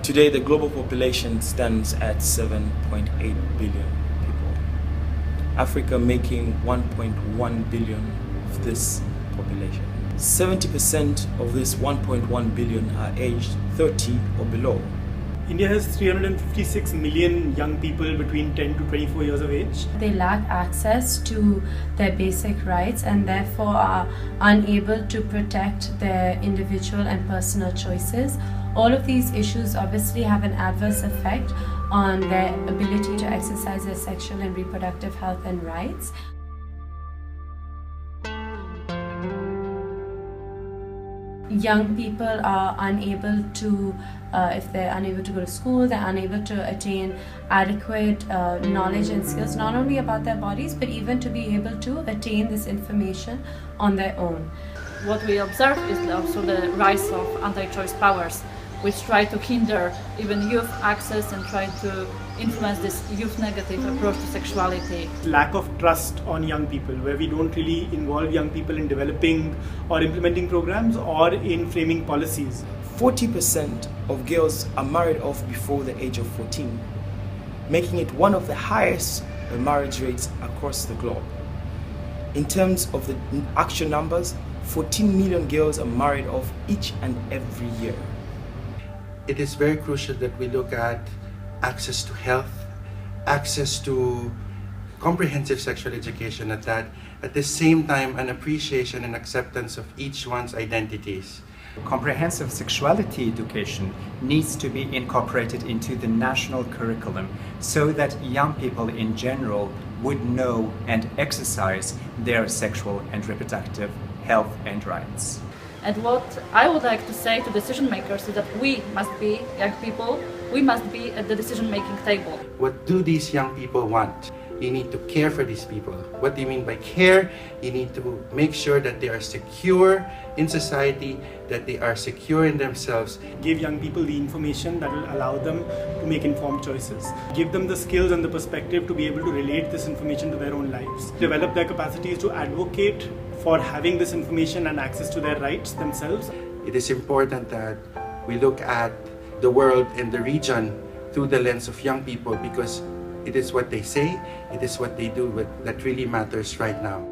Today, the global population stands at 7.8 billion people. Africa making 1.1 billion of this population. 70% of this 1.1 billion are aged 30 or below. India has 356 million young people between 10 to 24 years of age. They lack access to their basic rights and therefore are unable to protect their individual and personal choices. All of these issues obviously have an adverse effect on their ability to exercise their sexual and reproductive health and rights. Young people are unable to, if they're unable to go to school, they're unable to attain adequate knowledge and skills, not only about their bodies, but even to be able to attain this information on their own. What we observe is also the rise of anti-choice powers, which try to hinder even youth access and try to influence this youth negative approach to sexuality. Lack of trust on young people, where we don't really involve young people in developing or implementing programs or in framing policies. 40% of girls are married off before the age of 14, making it one of the highest marriage rates across the globe. In terms of the actual numbers, 14 million girls are married off each and every year. It is very crucial that we look at access to health, access to comprehensive sexual education at the same time an appreciation and acceptance of each one's identities. Comprehensive sexuality education needs to be incorporated into the national curriculum so that young people in general would know and exercise their sexual and reproductive health and rights. And what I would like to say to decision makers is that we must be, young people, we must be at the decision-making table. What do these young people want? You need to care for these people. What do you mean by care? You need to make sure that they are secure in society, that they are secure in themselves. Give young people the information that will allow them to make informed choices. Give them the skills and the perspective to be able to relate this information to their own lives. Develop their capacities to advocate for having this information and access to their rights themselves. It is important that we look at the world and the region through the lens of young people, because it is what they say, it is what they do that really matters right now.